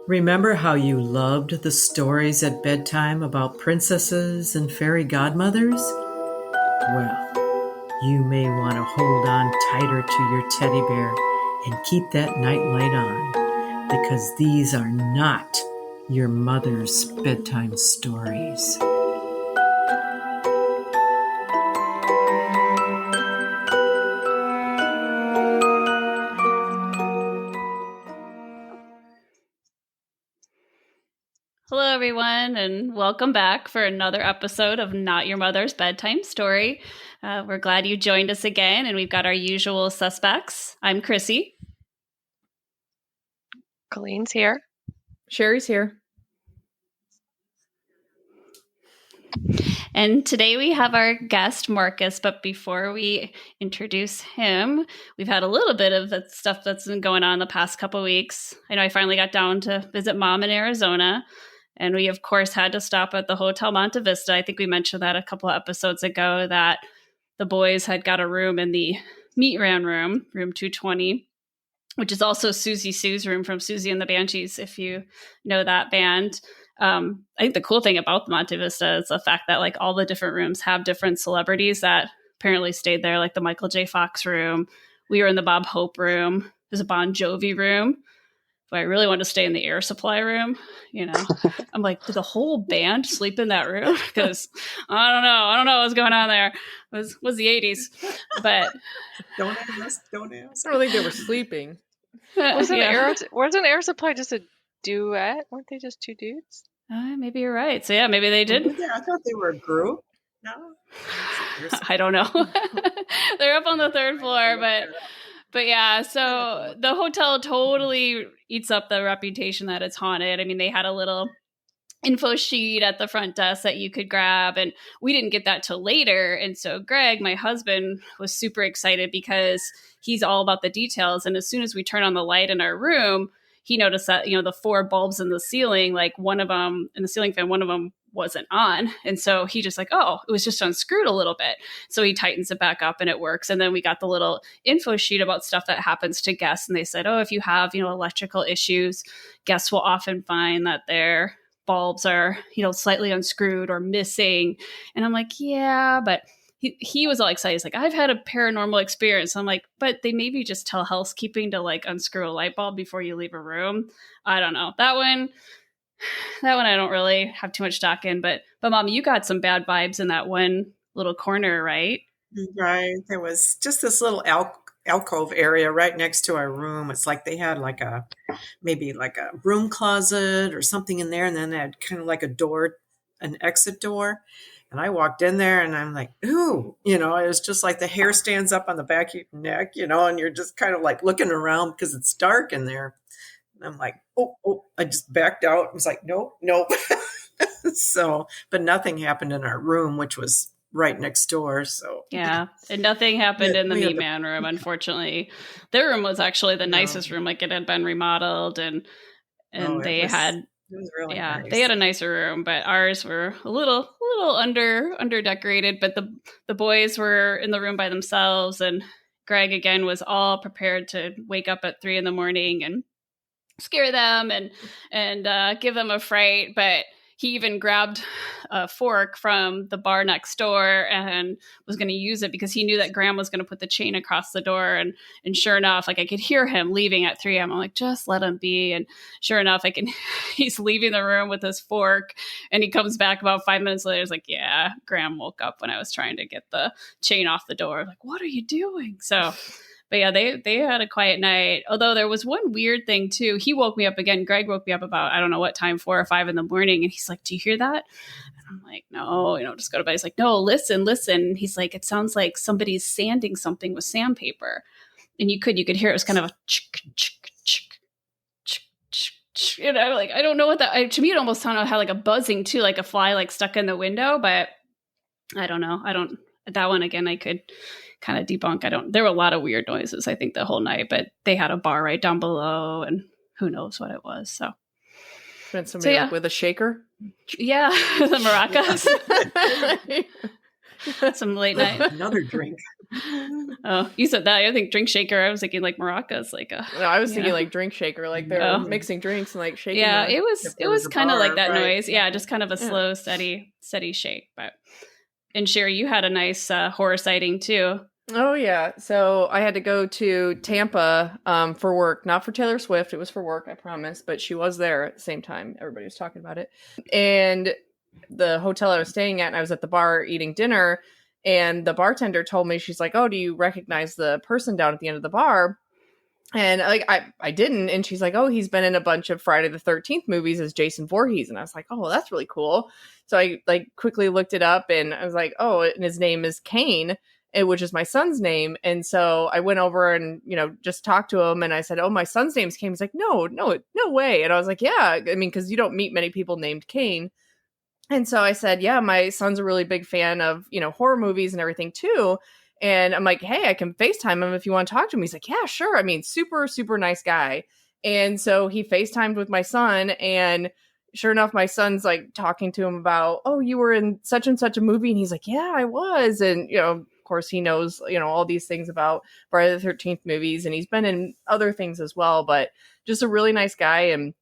Remember how you loved the stories at bedtime about princesses and fairy godmothers? Well, you may want to hold on tighter to your teddy bear and keep that nightlight on, because these are not your mother's bedtime stories. Hello, everyone, and welcome back for another episode of Not Your Mother's Bedtime Story. We're glad you joined us again, and we've got our usual suspects. I'm Chrissy. Colleen's here. Sherry's here. And today we have our guest, Marcus, but before we introduce him, we've had a little bit of the stuff that's been going on the past couple weeks. I know I finally got down to visit Mom in Arizona. And we, of course, had to stop at the Hotel Monte Vista. I think we mentioned that a couple of episodes ago, that the boys had got a room in the Meat Ran room, room 220, which is also Susie Sue's room from Susie and the Banshees, if you know that band. I think the cool thing about the Monte Vista is the fact that like all the different rooms have different celebrities that apparently stayed there, like the Michael J. Fox room. We were in the Bob Hope room. There's a Bon Jovi room. But I really wanted to stay in the Air Supply room, you know. I'm like, did the whole band sleep in that room? Because I don't know what's going on there. It was the 80s, but Don't ask. I don't think they were sleeping. Wasn't Air Supply just a duet? Weren't they just two dudes? Maybe you're right. So yeah, maybe they did. Yeah, I thought they were a group. No, I don't know. They're up on the third floor, But yeah, so the hotel totally eats up the reputation that it's haunted. I mean, they had a little info sheet at the front desk that you could grab, and we didn't get that till later. And so Greg, my husband, was super excited because he's all about the details. And as soon as we turn on the light in our room, he noticed that, the 4 bulbs in the ceiling, like one of them in the ceiling fan, one of them wasn't on. And so he just like, oh, it was just unscrewed a little bit. So he tightens it back up and it works. And then we got the little info sheet about stuff that happens to guests. And they said, oh, if you have, electrical issues, guests will often find that their bulbs are, slightly unscrewed or missing. And I'm like, yeah, but he was all excited. He's like, I've had a paranormal experience. I'm like, but they maybe just tell housekeeping to like unscrew a light bulb before you leave a room. I don't know. That one I don't really have too much stock in, but Mom, you got some bad vibes in that one little corner, right? Right. There was just this little alcove area right next to our room. It's like they had maybe like a room closet or something in there, and then they had kind of like a door, an exit door. And I walked in there and I'm like, ooh, it was just like the hair stands up on the back of your neck, and you're just kind of like looking around because it's dark in there. And I'm like, oh, I just backed out. I was like, nope. So, but nothing happened in our room, which was right next door. So yeah, and nothing happened in the Meat Man room, unfortunately. Their room was actually the nicest room. Like it had been remodeled and they had really nice. They had a nicer room, but ours were a little under decorated. But the boys were in the room by themselves, and Greg again was all prepared to wake up at 3 a.m. and scare them and give them a fright. But he even grabbed a fork from the bar next door and was going to use it because he knew that Graham was going to put the chain across the door. And sure enough, like I could hear him leaving at 3 a.m. I'm like, just let him be. And sure enough, he's leaving the room with his fork, and he comes back about 5 minutes later. He's like, yeah, Graham woke up when I was trying to get the chain off the door. I'm like, what are you doing? So, but yeah, they had a quiet night. Although there was one weird thing too. He woke me up again. Greg woke me up about, I don't know what time, 4 or 5 in the morning. And he's like, do you hear that? And I'm like, no, just go to bed. He's like, no, listen. He's like, it sounds like somebody's sanding something with sandpaper. And you could hear it was kind of a chick, chick, chick, chick, chick, chick. Like, I don't know what that, to me, it almost sounded like a buzzing too, like a fly, like stuck in the window, but I don't know. That one again, I could kind of debunk. There were a lot of weird noises, I think, the whole night, but they had a bar right down below and who knows what it was. So. And somebody with a shaker? Yeah, the maracas. Some late night. Another drink. Oh, you said that. I think drink shaker. I was thinking like maracas, like a. No, I was thinking like drink shaker, like they're mixing drinks and like shaking. Yeah, it was kind of like that noise. Yeah, just kind of a slow, steady shake. But and Sherry, you had a nice horror sighting too. Oh yeah, so I had to go to Tampa for work, not for Taylor Swift. It was for work, I promise, but she was there at the same time. Everybody was talking about it, and the hotel I was staying at, and I was at the bar eating dinner. And the bartender told me, she's like, "Oh, do you recognize the person down at the end of the bar?" And like I didn't. And she's like, "Oh, he's been in a bunch of Friday the 13th movies as Jason Voorhees." And I was like, "Oh, well, that's really cool." So I like quickly looked it up, and I was like, "Oh, and his name is Kane, which is my son's name." And so I went over and, just talked to him, and I said, "Oh, my son's name's Kane." He's like, no way. And I was like, "Yeah, I mean, because you don't meet many people named Kane." And so I said, "Yeah, my son's a really big fan of, horror movies and everything too." And I'm like, "Hey, I can FaceTime him if you want to talk to him." He's like, "Yeah, sure." I mean, super, super nice guy. And so he FaceTimed with my son, and sure enough, my son's like talking to him about, "Oh, you were in such and such a movie." And he's like, "Yeah, I was." And, of course he knows, all these things about Friday the 13th movies, and he's been in other things as well, but just a really nice guy. And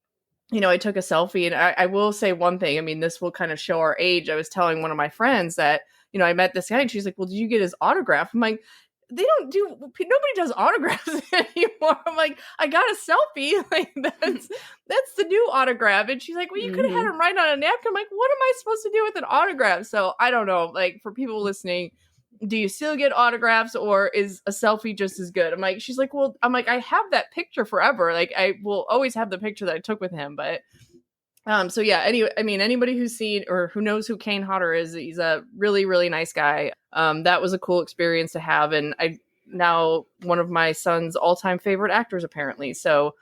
I took a selfie, and I will say one thing. I mean, this will kind of show our age. I was telling one of my friends that, I met this guy, and she's like, "Well, did you get his autograph?" I'm like, nobody does autographs anymore. I'm like, "I got a selfie." Like that's the new autograph. And she's like, "Well, you could have had him write on a napkin." I'm like, "What am I supposed to do with an autograph?" So I don't know, like, for people listening, do you still get autographs, or is a selfie just as good? I'm like, she's like, "Well," I'm like, "I have that picture forever. Like, I will always have the picture that I took with him." But so yeah, anyway, I mean, anybody who's seen or who knows who Kane Hodder is, he's a really, really nice guy. That was a cool experience to have. And I now one of my son's all-time favorite actors, apparently. So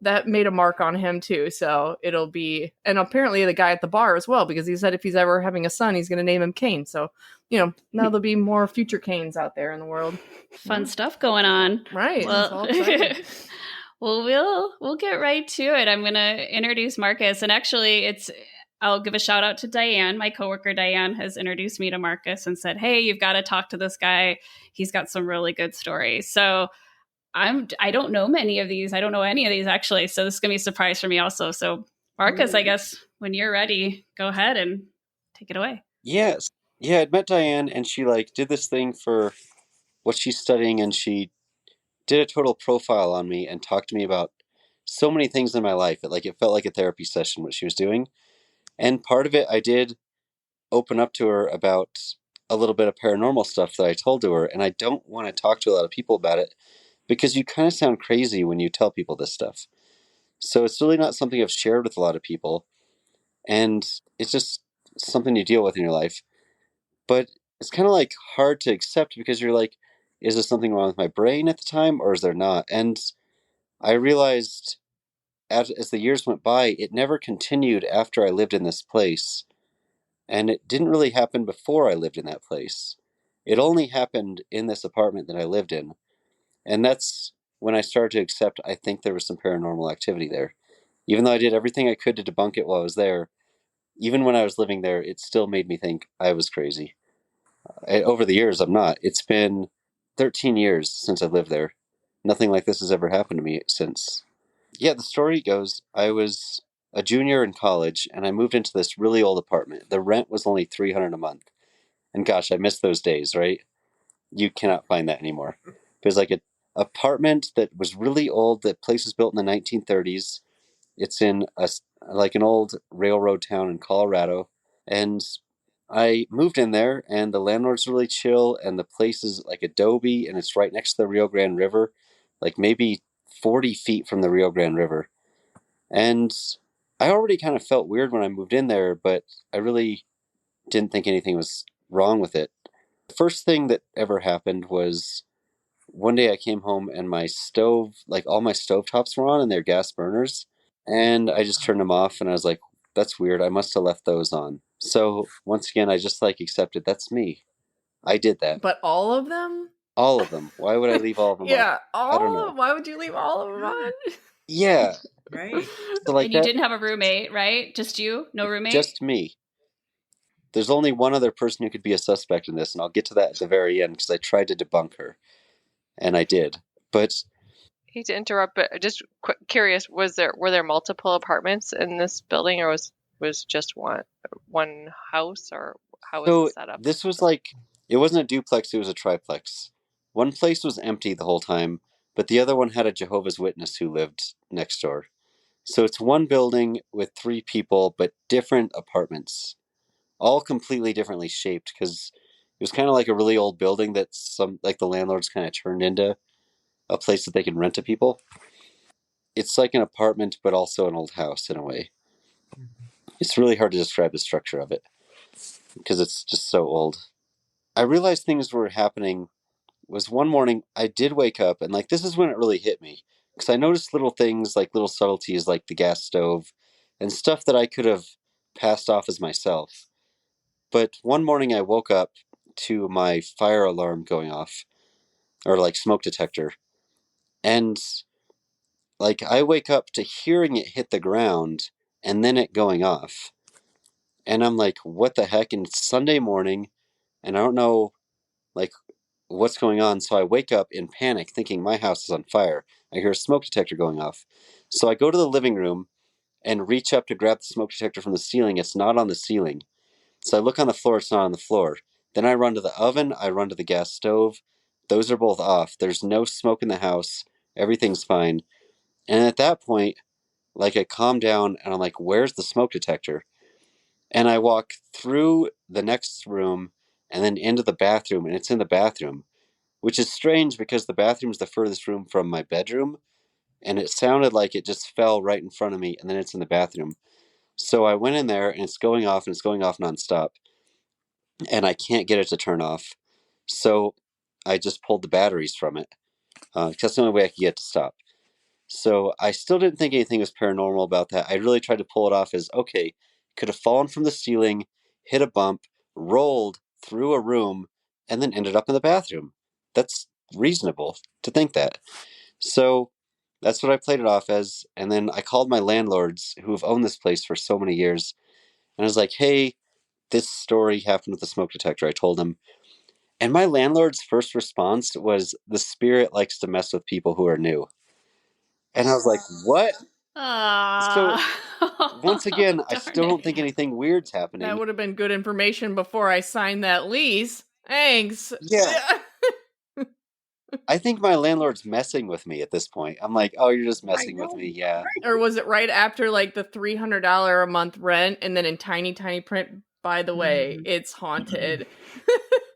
that made a mark on him too. So it'll be, and apparently the guy at the bar as well, because he said if he's ever having a son, he's going to name him Kane. So, now there'll be more future Kanes out there in the world. Fun stuff going on. Right. Well, well, we'll get right to it. I'm going to introduce Marcus, and actually I'll give a shout out to Diane. My coworker Diane has introduced me to Marcus and said, "Hey, you've got to talk to this guy. He's got some really good stories." So I don't know many of these. I don't know any of these actually. So this is going to be a surprise for me also. So Marcus, I guess when you're ready, go ahead and take it away. Yes. Yeah, I'd met Diane, and she did this thing for what she's studying, and she did a total profile on me and talked to me about so many things in my life. It felt like a therapy session, what she was doing. And part of it, I did open up to her about a little bit of paranormal stuff that I told to her. And I don't want to talk to a lot of people about it because you kind of sound crazy when you tell people this stuff. So it's really not something I've shared with a lot of people. And it's just something you deal with in your life. But it's kind of hard to accept because you're like, is there something wrong with my brain at the time, or is there not? And I realized as the years went by, it never continued after I lived in this place. And it didn't really happen before I lived in that place. It only happened in this apartment that I lived in. And that's when I started to accept, I think there was some paranormal activity there. Even though I did everything I could to debunk it while I was there, even when I was living there, it still made me think I was crazy. Over the years, I'm not. It's been 13 years since I've lived there. Nothing like this has ever happened to me since. Yeah, the story goes, I was a junior in college, and I moved into this really old apartment. The rent was only $300 a month. And gosh, I miss those days, right? You cannot find that anymore. There's an apartment that was really old. The place was built in the 1930s. It's in an old railroad town in Colorado. And I moved in there, and the landlord's really chill, and the place is adobe, and it's right next to the Rio Grande River, maybe 40 feet from the Rio Grande River. And I already kind of felt weird when I moved in there, but I really didn't think anything was wrong with it. The first thing that ever happened was one day I came home and my stove, all my stovetops were on and they're gas burners. And I just turned them off, and I was like, that's weird. I must have left those on. So once again, I just accepted that's me. I did that. But all of them? All of them. Why would I leave all of them yeah, on? I don't know. Why would you leave all of them on? Yeah. Right. So and you didn't have a roommate, right? Just you? No roommate? Just me. there's only one other person who could be a suspect in this, and I'll get to that at the very end because I tried to debunk her, and I did. But I hate to interrupt, but just curious, were there multiple apartments in this building, or was just one house, or how was the setup? This was like, it wasn't a duplex, it was a triplex. One place was empty the whole time, but the other one had a Jehovah's Witness who lived next door. So it's one building with 3 people, but different apartments, all completely differently shaped, because it was kind of like a really old building that the landlords kind of turned into a place that they can rent to people. It's like an apartment, but also an old house in a way. It's really hard to describe the structure of it because it's just so old. I realized things were happening was one morning I did wake up, and like this is when it really hit me, because I noticed little things, like little subtleties like the gas stove and stuff that I could have passed off as myself. But one morning I woke up to my fire alarm going off, or like smoke detector, and like I wake up to hearing it hit the ground and then it going off. And I'm like, what the heck? And it's Sunday morning, and I don't know like what's going on. So I wake up in panic thinking my house is on fire. I hear a smoke detector going off. So I go to the living room and reach up to grab the smoke detector from the ceiling. It's not on the ceiling. So I look on the floor, it's not on the floor. Then I run to the oven, I run to the gas stove. Those are both off. There's no smoke in the house. Everything's fine. And at that point, like I calm down and I'm like, where's the smoke detector? And I walk through the next room and then into the bathroom, and it's in the bathroom, which is strange because the bathroom is the furthest room from my bedroom, and it sounded like it just fell right in front of me, and then it's in the bathroom. So I went in there, and it's going off, and it's going off nonstop, and I can't get it to turn off. So I just pulled the batteries from it. That's the only way I could get it to stop. So I still didn't think anything was paranormal about that. I really tried to pull it off as, okay, could have fallen from the ceiling, hit a bump, rolled through a room, and then ended up in the bathroom. That's reasonable to think that. So that's what I played it off as. And then I called my landlords who have owned this place for so many years. And I was like, hey, this story happened with the smoke detector. I told them. And my landlord's first response was, the spirit likes to mess with people who are new. And I was like, what? So once again, I still don't think anything weird's happening. That would have been good information before I signed that lease. Thanks. Yeah. I think my landlord's messing with me at this point. I'm like, oh, you're just messing with me. Yeah. Or was it right after like the $300 a month rent, and then in tiny, tiny print, by the way, it's haunted.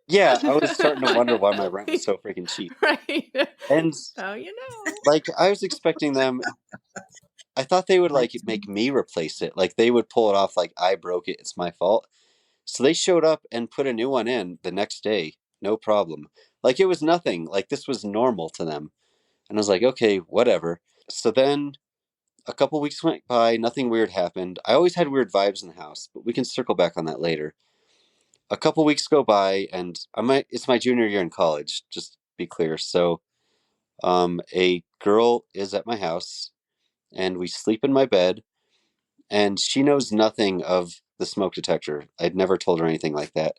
Yeah, I was starting to wonder why my rent was so freaking cheap. Right. And so, you know, like I was expecting them, I thought they would like make me replace it. Like they would pull it off like I broke it, it's my fault. So they showed up and put a new one in the next day. No problem. Like it was nothing. Like this was normal to them. And I was like, okay, whatever. So then a couple weeks went by, nothing weird happened. I always had weird vibes in the house, but we can circle back on that later. A couple weeks go by, and it's my junior year in college, just to be clear. So a girl is at my house, and we sleep in my bed, and she knows nothing of the smoke detector. I'd never told her anything like that.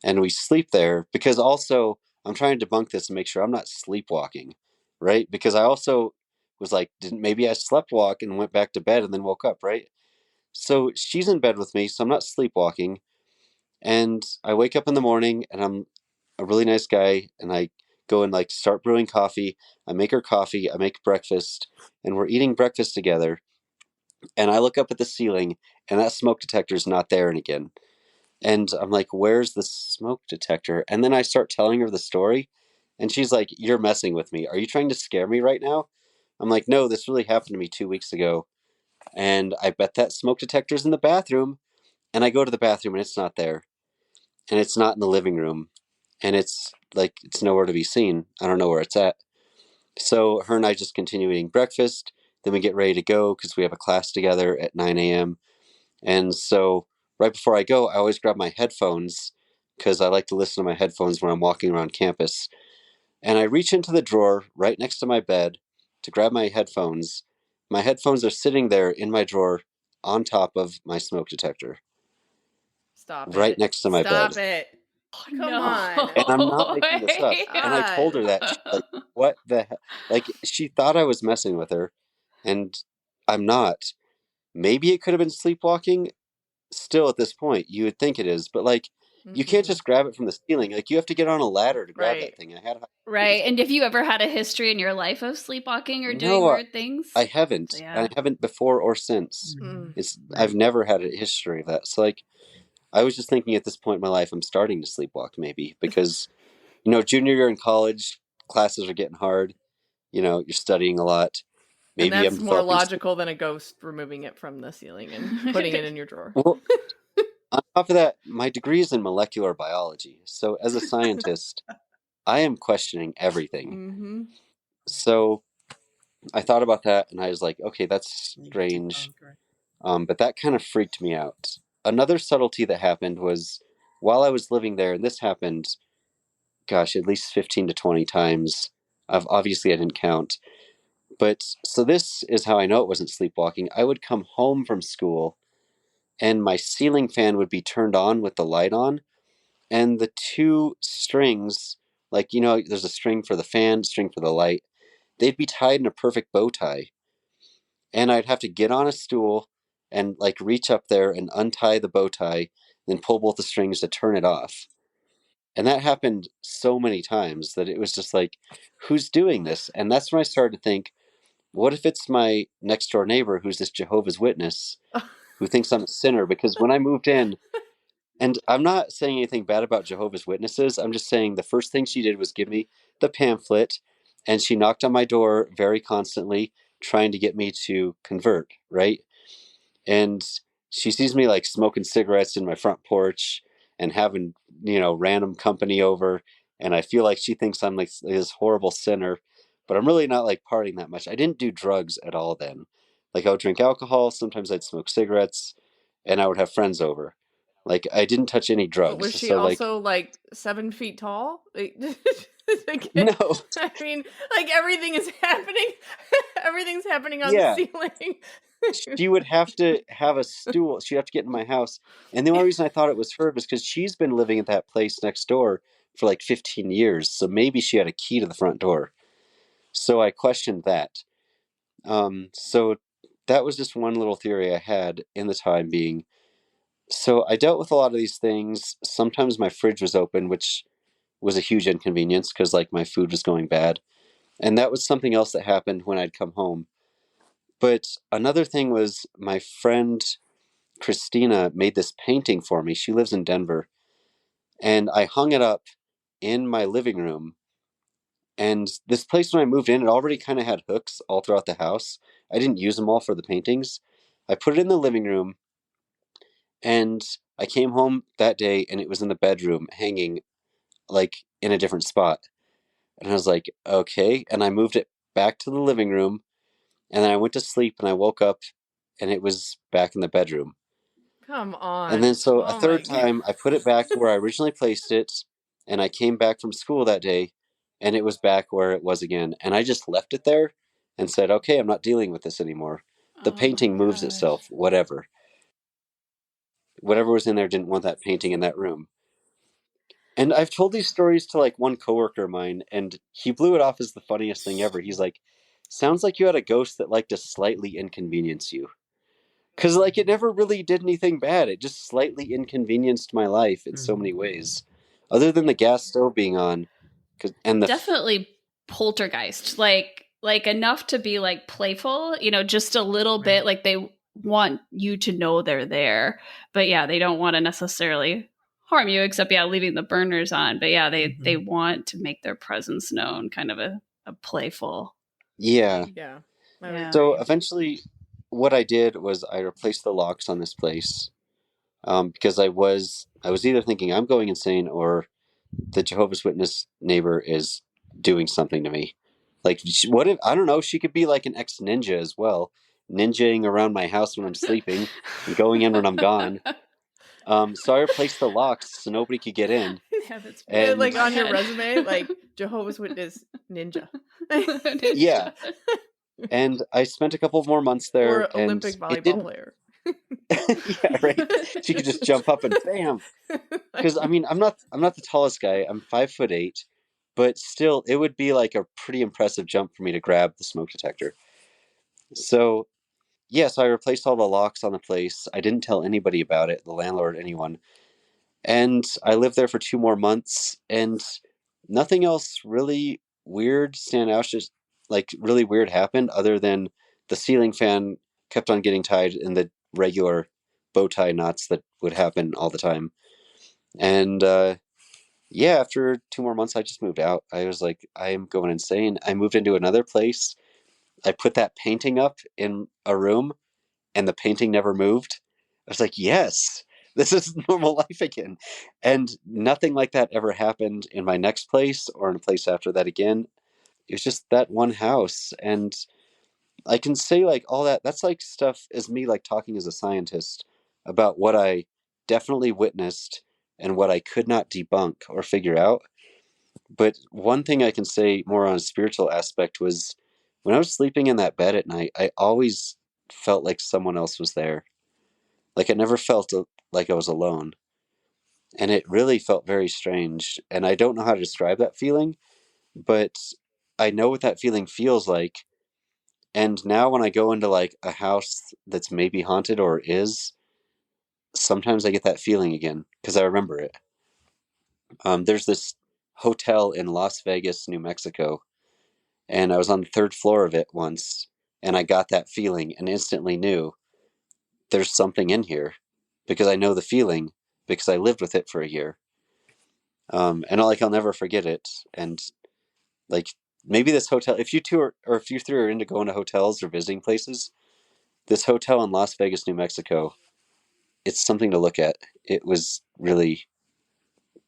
And we sleep there because also I'm trying to debunk this and make sure I'm not sleepwalking, right? Because I also was like, maybe I sleptwalk and went back to bed and then woke up, right? So she's in bed with me, so I'm not sleepwalking. And I wake up in the morning and I'm a really nice guy, and I go and like start brewing coffee. I make her coffee, I make breakfast, and we're eating breakfast together. And I look up at the ceiling and that smoke detector's not there again. And I'm like, where's the smoke detector? And then I start telling her the story. And she's like, you're messing with me. Are you trying to scare me right now? I'm like, no, this really happened to me 2 weeks ago. And I bet that smoke detector's in the bathroom. And I go to the bathroom and it's not there. And it's not in the living room. And it's like, it's nowhere to be seen. I don't know where it's at. So her and I just continue eating breakfast. Then we get ready to go because we have a class together at 9 a.m. And so right before I go, I always grab my headphones because I like to listen to my headphones when I'm walking around campus. And I reach into the drawer right next to my bed to grab my headphones. My headphones are sitting there in my drawer on top of my smoke detector. right next to my bed. Stop it. Come on. And I'm not making this up. And I told her that. She's like, what the hell? Like, she thought I was messing with her, and I'm not. Maybe it could have been sleepwalking. Still, at this point, you would think it is, but like, you can't just grab it from the ceiling. Like, you have to get on a ladder to grab that thing. Right. And have you ever had a history in your life of sleepwalking or doing weird things? I haven't. So, I haven't before or since. I've never had a history of that. So, like, I was just thinking at this point in my life, I'm starting to sleepwalk maybe because, junior year in college, classes are getting hard. You're studying a lot. Maybe and that's more logical than a ghost removing it from the ceiling and putting it in your drawer. Well, on top of that, my degree is in molecular biology. So as a scientist, I am questioning everything. So I thought about that and I was like, okay, that's strange. But that kind of freaked me out. Another subtlety that happened was while I was living there, and this happened, at least 15 to 20 times. Obviously, I didn't count. But so this is how I know it wasn't sleepwalking. I would come home from school and my ceiling fan would be turned on with the light on. And the two strings, like, there's a string for the fan, string for the light. They'd be tied in a perfect bow tie. And I'd have to get on a stool and like reach up there and untie the bow tie, then pull both the strings to turn it off. And that happened so many times that it was just like, who's doing this? And that's when I started to think, what if it's my next door neighbor who's this Jehovah's Witness who thinks I'm a sinner? Because when I moved in, and I'm not saying anything bad about Jehovah's Witnesses, I'm just saying the first thing she did was give me the pamphlet, and she knocked on my door very constantly, trying to get me to convert, right? And she sees me like smoking cigarettes in my front porch and having, random company over. And I feel like she thinks I'm like this horrible sinner, but I'm really not like partying that much. I didn't do drugs at all then. Like I would drink alcohol. Sometimes I'd smoke cigarettes and I would have friends over. Like I didn't touch any drugs. But was she also like 7 feet tall? No. I mean, like everything is happening. Everything's happening on the ceiling. She would have to have a stool. She'd have to get in my house. And the only reason I thought it was her was because she's been living at that place next door for like 15 years. So maybe she had a key to the front door. So I questioned that. So that was just one little theory I had in the time being. So I dealt with a lot of these things. Sometimes my fridge was open, which was a huge inconvenience because like my food was going bad. And that was something else that happened when I'd come home. But another thing was my friend Christina made this painting for me. She lives in Denver. And I hung it up in my living room. And this place, when I moved in, it already kind of had hooks all throughout the house. I didn't use them all for the paintings. I put it in the living room. And I came home that day and it was in the bedroom hanging like in a different spot. And I was like, okay. And I moved it back to the living room. And then I went to sleep and I woke up and it was back in the bedroom. Come on. And then so a third time I put it back where I originally placed it. And I came back from school that day and it was back where it was again. And I just left it there and said, okay, I'm not dealing with this anymore. The painting moves itself, whatever. Whatever was in there didn't want that painting in that room. And I've told these stories to like one coworker of mine, and he blew it off as the funniest thing ever. He's like, sounds like you had a ghost that liked to slightly inconvenience you. Because like it never really did anything bad. It just slightly inconvenienced my life in so many ways. Other than the gas stove being on. And definitely poltergeist. Like enough to be like playful, just a little bit. Like they want you to know they're there. But yeah, they don't want to necessarily harm you, except leaving the burners on. But they want to make their presence known, kind of a playful. Yeah. So agree. eventually what I did was I replaced the locks on this place because I was either thinking I'm going insane or the Jehovah's Witness neighbor is doing something to me. Like, what if, I don't know, she could be like an ex-ninja as well, ninjaing around my house when I'm sleeping and going in when I'm gone. So I replaced the locks so nobody could get in. Yeah, that's and like on your resume, like Jehovah's Witness ninja. Yeah. And I spent a couple of more months there. Or Olympic volleyball player. Yeah, right. She could just jump up and bam. Because I mean, I'm not the tallest guy. I'm 5'8", but still, it would be like a pretty impressive jump for me to grab the smoke detector. So yeah, so I replaced all the locks on the place. I didn't tell anybody about it, the landlord, anyone. And I lived there for 2 more months, and nothing else really weird stand out. Just like really weird happened, other than the ceiling fan kept on getting tied in the regular bow tie knots that would happen all the time. And yeah, after 2 more months, I just moved out. I was like, I am going insane. I moved into another place. I put that painting up in a room, and the painting never moved. I was like, yes, this is normal life again. And nothing like that ever happened in my next place or in a place after that again. It was just that one house. And I can say like all that, that's like stuff as me like talking as a scientist about what I definitely witnessed and what I could not debunk or figure out. But one thing I can say more on a spiritual aspect was when I was sleeping in that bed at night, I always felt like someone else was there. Like I never felt like I was alone. And it really felt very strange. And I don't know how to describe that feeling, but I know what that feeling feels like. And now when I go into like a house that's maybe haunted or is, sometimes I get that feeling again because I remember it. There's this hotel in Las Vegas, New Mexico, and I was on the 3rd floor of it once, and I got that feeling and instantly knew there's something in here because I know the feeling because I lived with it for a year. And like I'll never forget it. And like maybe this hotel, if you two are, or if you three are into going to hotels or visiting places, this hotel in Las Vegas, New Mexico, it's something to look at. It was really,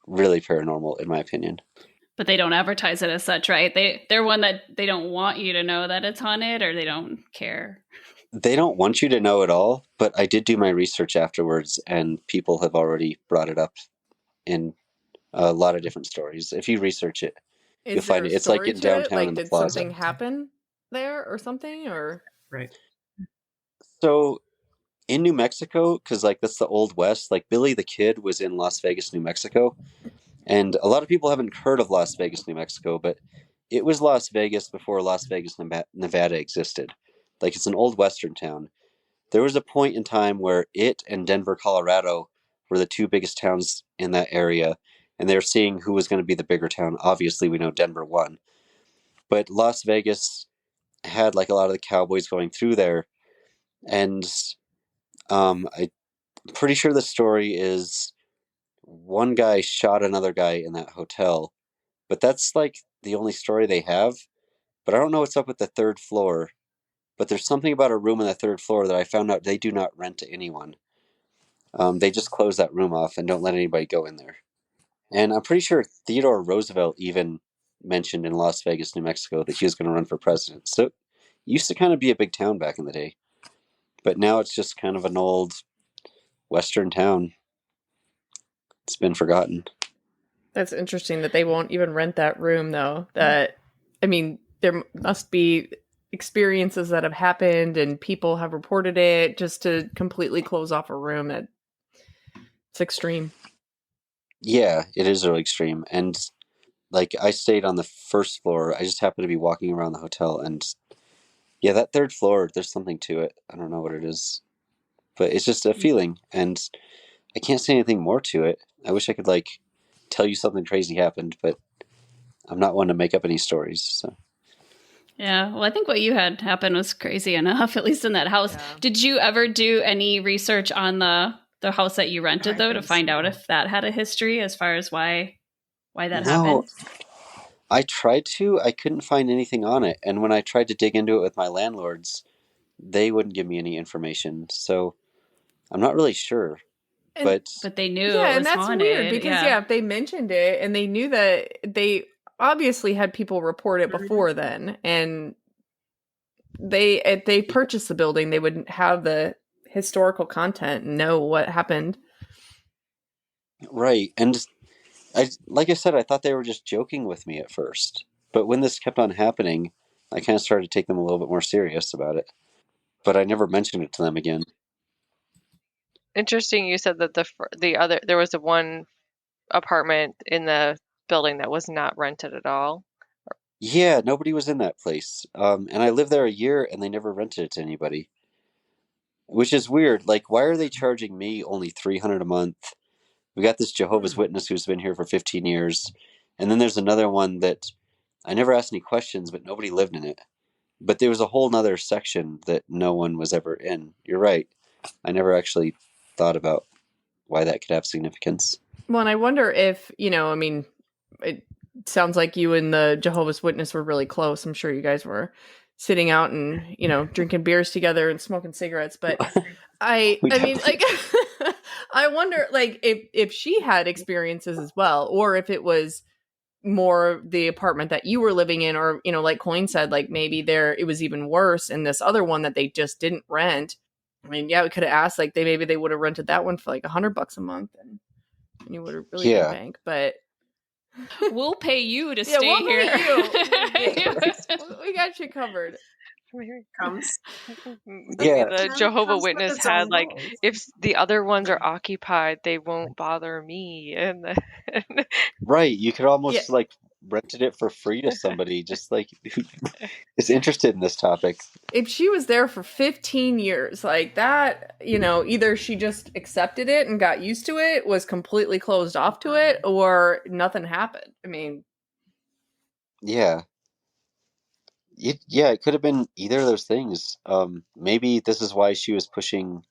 really paranormal in my opinion. But they don't advertise it as such, right? They're one that they don't want you to know that it's haunted, or they don't care. They don't want you to know at all, but I did do my research afterwards, and people have already brought it up in a lot of different stories. If you research it, you'll find it. It's like in downtown like, in the did plaza. Something happen there or something? Or right. So in New Mexico, because like that's the Old West, like Billy the Kid was in Las Vegas, New Mexico. And a lot of people haven't heard of Las Vegas, New Mexico, but it was Las Vegas before Las Vegas, Nevada existed. Like it's an old Western town. There was a point in time where it and Denver, Colorado were the 2 biggest towns in that area, and they were seeing who was going to be the bigger town. Obviously, we know Denver won. But Las Vegas had like a lot of the cowboys going through there, and I'm pretty sure the story is one guy shot another guy in that hotel, but that's like the only story they have. But I don't know what's up with the 3rd floor. But there's something about a room on the 3rd floor that I found out they do not rent to anyone. They just close that room off and don't let anybody go in there. And I'm pretty sure Theodore Roosevelt even mentioned in Las Vegas, New Mexico, that he was going to run for president. So it used to kind of be a big town back in the day. But now it's just kind of an old Western town. It's been forgotten. That's interesting that they won't even rent that room, though. I mean, there must be experiences that have happened and people have reported it just to completely close off a room. It's extreme. Yeah, it is really extreme. And like I stayed on the 1st floor. I just happened to be walking around the hotel, and yeah, that 3rd floor, there's something to it. I don't know what it is, but it's just a feeling, and I can't say anything more to it. I wish I could like tell you something crazy happened, but I'm not one to make up any stories. So yeah, well, I think what you had happen was crazy enough, at least in that house. Yeah. Did you ever do any research on the house that you rented, though, to find out if that had a history as far as why that happened? I tried to. I couldn't find anything on it. And when I tried to dig into it with my landlords, they wouldn't give me any information. So I'm not really sure. But they knew yeah, it was and that's haunted. Weird because if they mentioned it and they knew that, they obviously had people report it before then, and if they purchased the building, they would have the historical content and know what happened. Right. And like I said, I thought they were just joking with me at first. But when this kept on happening, I kind of started to take them a little bit more serious about it. But I never mentioned it to them again. interesting. You said that there was one apartment in the building that was not rented at all. Yeah, nobody was in that place. And I lived there a year and they never rented it to anybody. Which is weird. Like, why are they charging me only $300 a month? We got this Jehovah's Witness who's been here for 15 years. And then there's another one that I never asked any questions, but nobody lived in it. But there was a whole nother section that no one was ever in. You're right. I never actually thought about why that could have significance. Well, and I wonder if, I mean, it sounds like you and the Jehovah's Witness were really close. I'm sure you guys were sitting out and, drinking beers together and smoking cigarettes. But I mean, like, I wonder, like, if she had experiences as well, or if it was more the apartment that you were living in, or, like Coyne said, like maybe it was even worse in this other one that they just didn't rent. I mean, yeah, we could have asked, like, maybe they would have rented that one for like $100 a month, and you would have really good bank. But we'll pay you to stay here. We got you covered. Here it comes. Yeah, the Jehovah Witness had like, if the other ones are occupied, they won't bother me. And right, you could almost like rented it for free to somebody, just like who is interested in this topic. If she was there for 15 years, like that, either she just accepted it and got used to it, was completely closed off to it, or nothing happened. I mean, yeah. It could have been either of those things. Maybe this is why she was pushing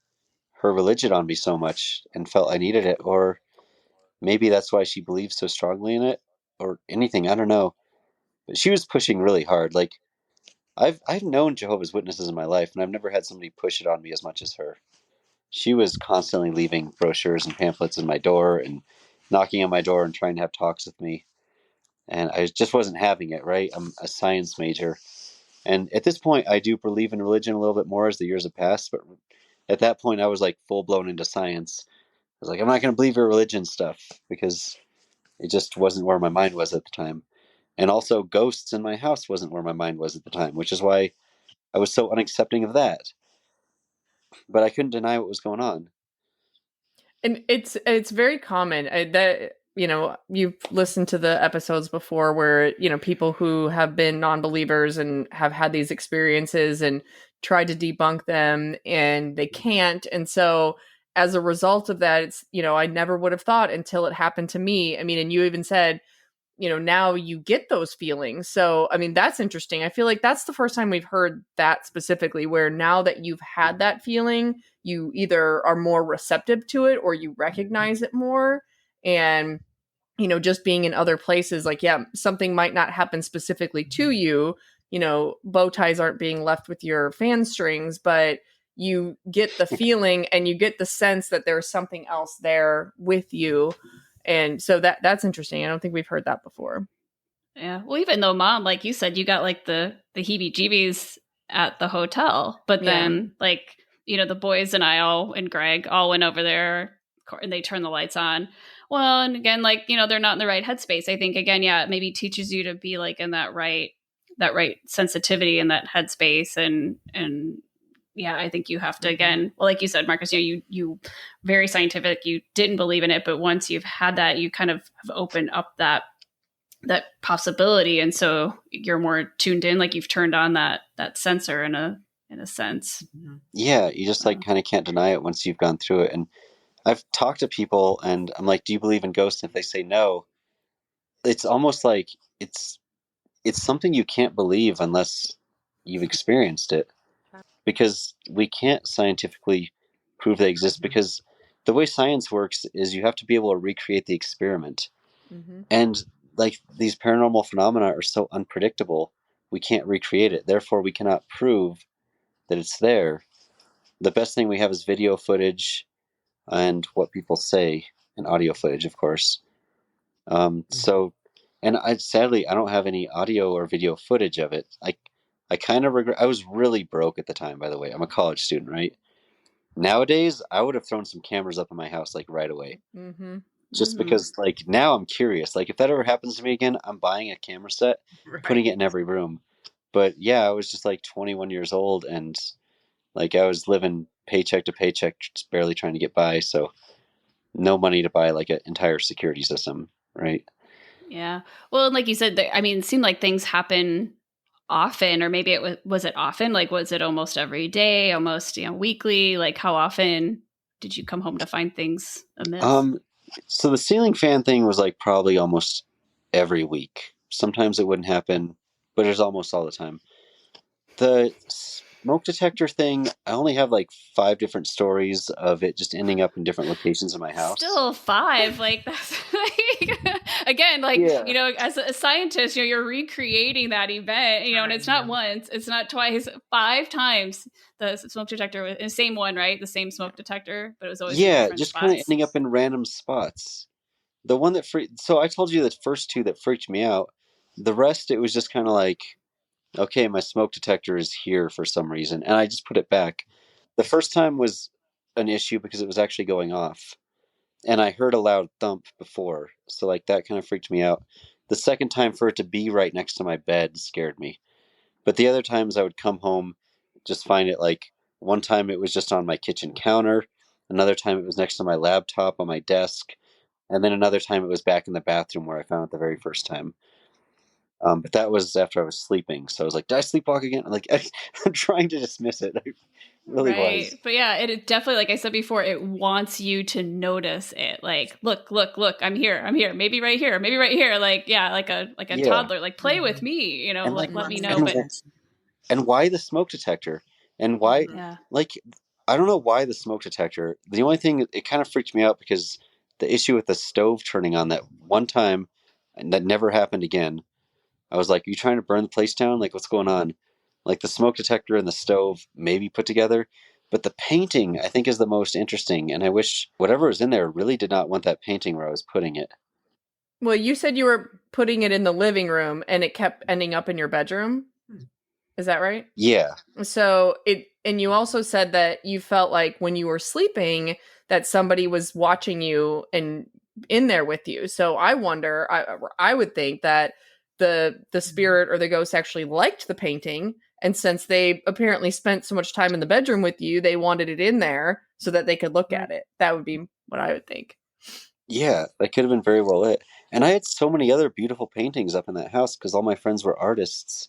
her religion on me so much and felt I needed it, or maybe that's why she believes so strongly in it, or anything. I don't know. But she was pushing really hard. Like, I've known Jehovah's Witnesses in my life, and I've never had somebody push it on me as much as her. She was constantly leaving brochures and pamphlets in my door and knocking on my door and trying to have talks with me. And I just wasn't having it, right? I'm a science major. And at this point, I do believe in religion a little bit more as the years have passed. But at that point, I was like full blown into science. I was like, I'm not going to believe your religion stuff, because it just wasn't where my mind was at the time. And also, ghosts in my house wasn't where my mind was at the time, which is why I was so unaccepting of that. But I couldn't deny what was going on. And it's very common that, you've listened to the episodes before where, people who have been non-believers and have had these experiences and tried to debunk them, and they can't. And so as a result of that, it's, I never would have thought until it happened to me. I mean, and you even said, now you get those feelings. So, I mean, that's interesting. I feel like that's the first time we've heard that specifically, where now that you've had that feeling, you either are more receptive to it or you recognize it more. And, just being in other places, like, yeah, something might not happen specifically to you. Bow ties aren't being left with your fan strings, but you get the feeling and you get the sense that there's something else there with you. And so that's interesting. I don't think we've heard that before. Yeah. Well, even though, Mom, like you said, you got like the heebie-jeebies at the hotel, but then like, the boys and and Greg all went over there and they turned the lights on. Well, and again, like, they're not in the right headspace. I think, again, it maybe teaches you to be like in that right sensitivity in that headspace. And yeah, I think you have to, again, well, like you said, Marcus, you very scientific, you didn't believe in it, but once you've had that, you kind of have opened up that possibility. And so you're more tuned in, like you've turned on that sensor in a sense. Yeah. You just like kind of can't deny it once you've gone through it. And I've talked to people and I'm like, do you believe in ghosts? And if they say no, it's almost like it's something you can't believe unless you've experienced it, because we can't scientifically prove they exist, because the way science works is you have to be able to recreate the experiment. And like these paranormal phenomena are so unpredictable, we can't recreate it. Therefore, we cannot prove that it's there. The best thing we have is video footage and what people say, and audio footage, of course. So, and sadly, I don't have any audio or video footage of it. I kind of regret. I was really broke at the time, by the way. I'm a college student, right? Nowadays, I would have thrown some cameras up in my house like right away. Just because, like, now I'm curious. Like, if that ever happens to me again, I'm buying a camera set, putting it in every room. But yeah, I was just like 21 years old, and Like I was living paycheck to paycheck, just barely trying to get by. So no money to buy like an entire security system, right? Yeah. Well, and like you said, it seemed like things happen often, or maybe was it often? Like, was it almost every day, almost, weekly? Like, how often did you come home to find things amiss? So the ceiling fan thing was like probably almost every week. Sometimes it wouldn't happen, but it's almost all the time. The smoke detector thing, I only have like 5 different stories of it just ending up in different locations in my house. Still 5, like that's like, again, like, as a scientist, you're recreating that event, and it's not once, it's not twice, 5 times the smoke detector was the same one, right? The same smoke detector, but it was always just kind of ending up in random spots. The one that so I told you the first 2 that freaked me out. The rest, it was just kind of like, okay, my smoke detector is here for some reason, and I just put it back. The first time was an issue because it was actually going off, and I heard a loud thump before, so like that kind of freaked me out. The second time, for it to be right next to my bed, scared me. But the other times I would come home, just find it, like one time it was just on my kitchen counter, another time it was next to my laptop on my desk, and then another time it was back in the bathroom where I found it the very first time. But that was after I was sleeping. So I was like, did I sleepwalk again? Like, I'm trying to dismiss it. I really was. But yeah, it definitely, like I said before, it wants you to notice it. Like, look, I'm here. Maybe right here. Like, yeah, like a toddler, like play with me, and like let me know. And why the smoke detector? And why, like, I don't know why the smoke detector. The only thing, it kind of freaked me out because the issue with the stove turning on that one time, and that never happened again. I was like, you trying to burn the place down? Like, what's going on? Like the smoke detector and the stove maybe put together. But the painting, I think, is the most interesting. And I wish whatever was in there really did not want that painting where I was putting it. Well, you said you were putting it in the living room and it kept ending up in your bedroom. Is that right? Yeah. So and you also said that you felt like when you were sleeping that somebody was watching you and in there with you. So I wonder, I would think that the spirit or the ghost actually liked the painting, and since they apparently spent so much time in the bedroom with you, they wanted it in there so that they could look at it. That would be what I would think. Yeah, that could have been very well it. And I had so many other beautiful paintings up in that house because all my friends were artists.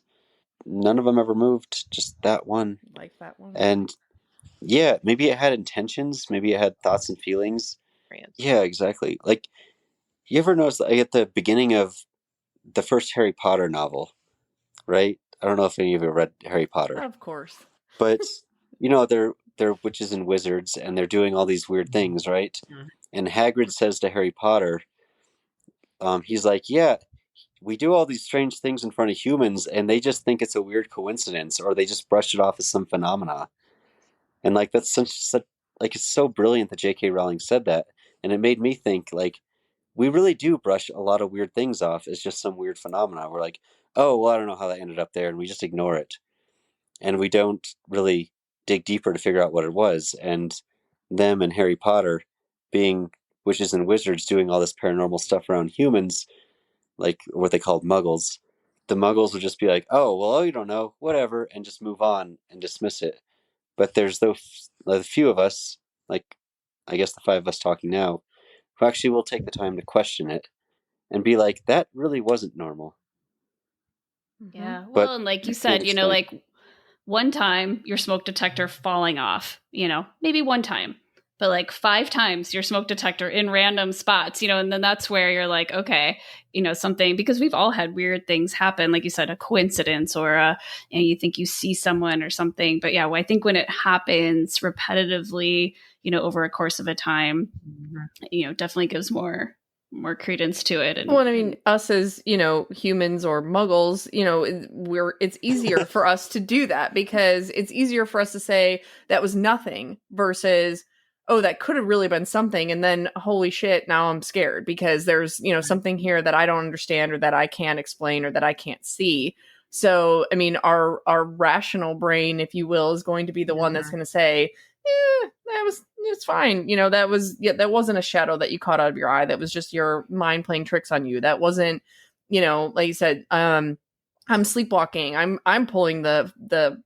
None of them ever moved, just that one. Like that one. And yeah, maybe it had intentions, maybe it had thoughts and feelings. Yeah, exactly. Like, you ever notice that at the beginning of the first Harry Potter novel, right? I don't know if any of you read Harry Potter. Of course. But, they're witches and wizards, and they're doing all these weird things, right? Mm-hmm. And Hagrid says to Harry Potter, he's like, yeah, we do all these strange things in front of humans, and they just think it's a weird coincidence, or they just brush it off as some phenomena. And like, that's such like, it's so brilliant that J.K. Rowling said that. And it made me think, like, we really do brush a lot of weird things off as just some weird phenomena. We're like, oh, well, I don't know how that ended up there. And we just ignore it. And we don't really dig deeper to figure out what it was. And them and Harry Potter being witches and wizards doing all this paranormal stuff around humans, like what they called muggles. The muggles would just be like, oh, well, you don't know, whatever, and just move on and dismiss it. But there's the few of us, like I guess the 5 of us talking now, who actually will take the time to question it and be like, that really wasn't normal. Yeah. Well, but, and like you said, like one time your smoke detector falling off, maybe one time, but like 5 times your smoke detector in random spots, and then that's where you're like, okay, something, because we've all had weird things happen, like you said, a coincidence or you think you see someone or something. But yeah, well, I think when it happens repetitively, over a course of a time, definitely gives more credence to it. And, well, I mean, us as, humans or muggles, it's easier for us to do that because it's easier for us to say that was nothing versus, oh, that could have really been something. And then, holy shit, now I'm scared because there's, something here that I don't understand or that I can't explain or that I can't see. So, I mean, our rational brain, if you will, is going to be the one that's going to say, it's fine. That wasn't a shadow that you caught out of your eye. That was just your mind playing tricks on you. That wasn't, like you said, I'm sleepwalking. I'm pulling the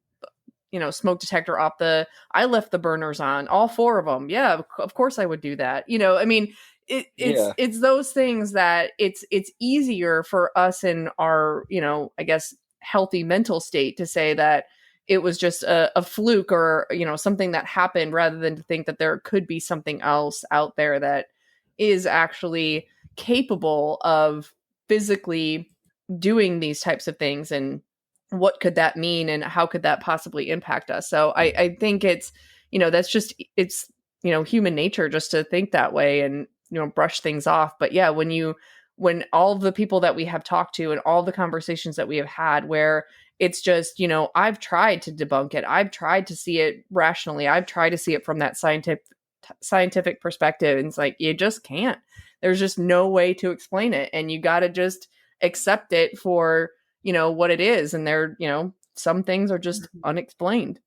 smoke detector off I left the burners on, all 4 of them. Yeah, of course I would do that. I mean, it's those things that it's easier for us in our, I guess, healthy mental state to say that it was just a fluke or, something that happened, rather than to think that there could be something else out there that is actually capable of physically doing these types of things, and what could that mean and how could that possibly impact us. So I think it's, that's just, it's, human nature just to think that way and, brush things off. But yeah, when all the people that we have talked to and all the conversations that we have had where it's just, I've tried to debunk it, I've tried to see it rationally, I've tried to see it from that scientific perspective, and it's like, you just can't. There's just no way to explain it, and you got to just accept it for, what it is. And they're, some things are just unexplained.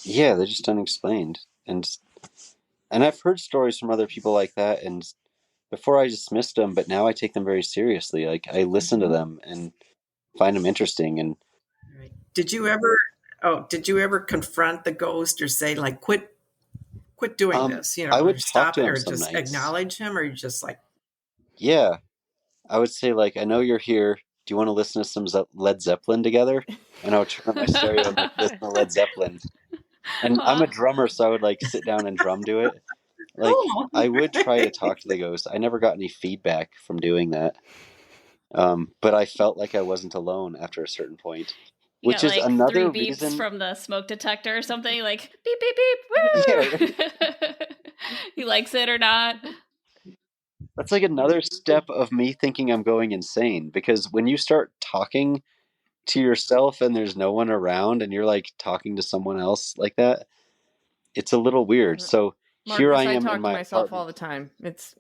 Yeah, they're just unexplained. And I've heard stories from other people like that, and before I dismissed them, but now I take them very seriously. Like, I listen to them and find them interesting. And did you ever confront the ghost or say, like, quit doing this? I would stop talk to him or some just nights. acknowledge him, or you just like, yeah, I would say, like, I know you're here. Do you want to listen to some Led Zeppelin together? And I would turn on my stereo and like, listen to Led Zeppelin. And I'm a drummer, so I would like sit down and drum to it. Like, I would try to talk to the ghost. I never got any feedback from doing that. But I felt like I wasn't alone after a certain point. Which is like another 3 beeps reason from the smoke detector or something, like beep beep beep. Woo! Yeah. He likes it or not. That's like another step of me thinking I'm going insane, because when you start talking to yourself and there's no one around and you're like talking to someone else like that, it's a little weird. So Marcus, here I am talk in my to myself apartment all the time. It's,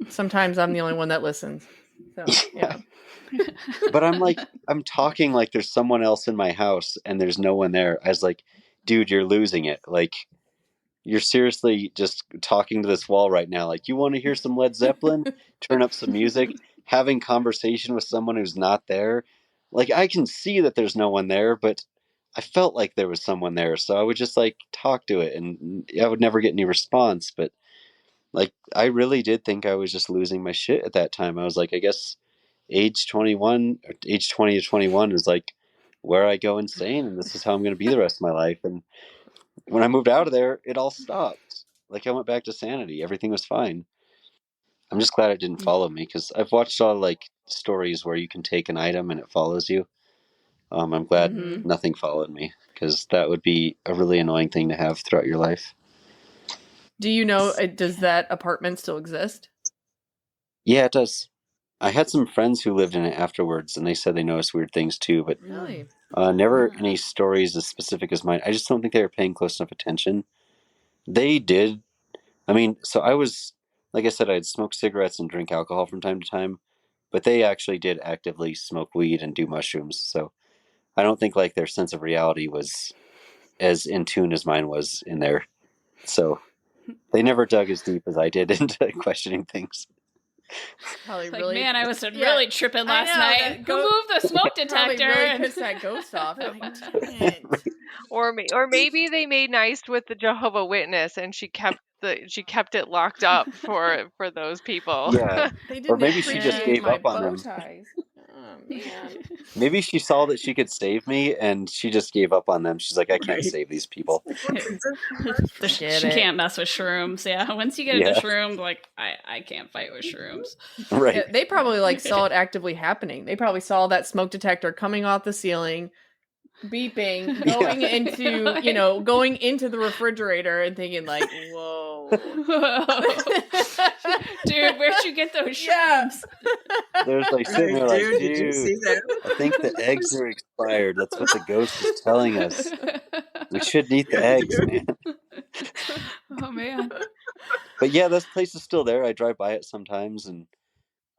sometimes I'm the only one that listens. So, yeah. But I'm talking like there's someone else in my house and there's no one there. I was like, dude, you're losing it. Like, you're seriously just talking to this wall right now. Like, you want to hear some Led Zeppelin? Turn up some music, having conversation with someone who's not there. Like, I can see that there's no one there, but I felt like there was someone there. So I would just like talk to it, and I would never get any response. But like, I really did think I was just losing my shit at that time. I was like, I guess age 21, or age 20 to 21 is like where I go insane, and this is how I'm going to be the rest of my life. And when I moved out of there, it all stopped. Like, I went back to sanity. Everything was fine. I'm just glad it didn't follow me, because I've watched all like stories where you can take an item and it follows you. I'm glad nothing followed me, because that would be a really annoying thing to have throughout your life. Do you know, does that apartment still exist? Yeah, it does. I had some friends who lived in it afterwards, and they said they noticed weird things too, but really? Never any stories as specific as mine. I just don't think they were paying close enough attention. They did. I mean, so I was, like I said, I'd smoke cigarettes and drink alcohol from time to time, but they actually did actively smoke weed and do mushrooms. So I don't think like their sense of reality was as in tune as mine was in there. So they never dug as deep as I did into questioning things. Probably like, really, man, I was really tripping last night. Go move the smoke detector. Really pissed that ghost off. Like, or maybe they made nice with the Jehovah Witness, and she kept it locked up for those people. Yeah, or maybe she just gave up on them. Oh, man. Maybe she saw that she could save me, and she just gave up on them. She's like, I can't save these people. She can't mess with shrooms. Yeah, once you get into shrooms, like, I can't fight with shrooms. Right. Yeah, they probably like saw it actively happening. They probably saw that smoke detector coming off the ceiling, beeping, going into going into the refrigerator, and thinking like, whoa. Dude, where'd you get those shrooms? There's like sitting there like, dude, did you see that? I think the eggs are expired. That's what the ghost is telling us. We shouldn't eat the eggs, man. Oh, man. But yeah, this place is still there. I drive by it sometimes, and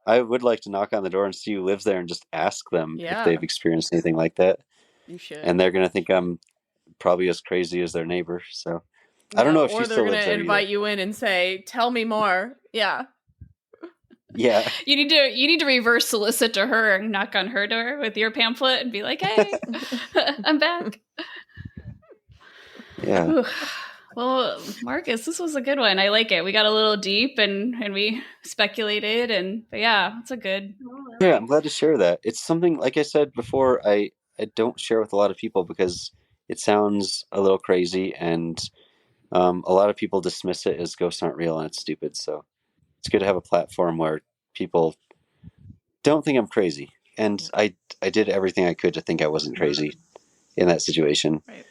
I would like to knock on the door and see who lives there and just ask them if they've experienced anything like that. You should. And they're going to think I'm probably as crazy as their neighbor. So I don't know if she still lives there. Or they're going to invite you in and say, tell me more. Yeah. Yeah. You need to reverse solicit to her and knock on her door with your pamphlet and be like, hey, I'm back. Yeah. Ooh. Well, Marcus, this was a good one. I like it. We got a little deep and we speculated, but yeah, it's a good. Yeah, I'm glad to share that. It's something, like I said before, I don't share with a lot of people because it sounds a little crazy, and a lot of people dismiss it as ghosts aren't real and it's stupid. So it's good to have a platform where people don't think I'm crazy. And I did everything I could to think I wasn't crazy in that situation. Right.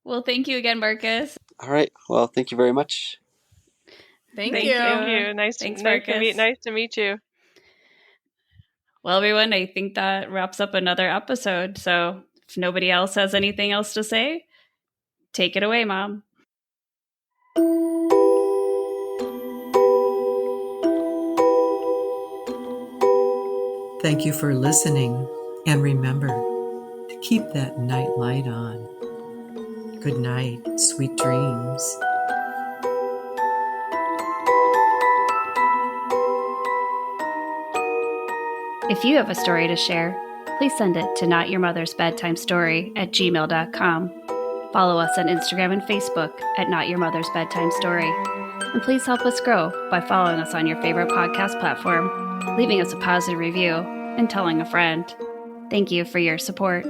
Well, thank you again, Marcus. All right. Well, thank you very much. Thank you. Thank you. Nice to meet you. Well, everyone, I think that wraps up another episode. So if nobody else has anything else to say, take it away, Mom. Thank you for listening, and remember to keep that night light on. Good night, sweet dreams. If you have a story to share, please send it to notyourmothersbedtimestory@gmail.com. Follow us on Instagram and Facebook at notyourmothersbedtimestory. And please help us grow by following us on your favorite podcast platform, leaving us a positive review, and telling a friend. Thank you for your support.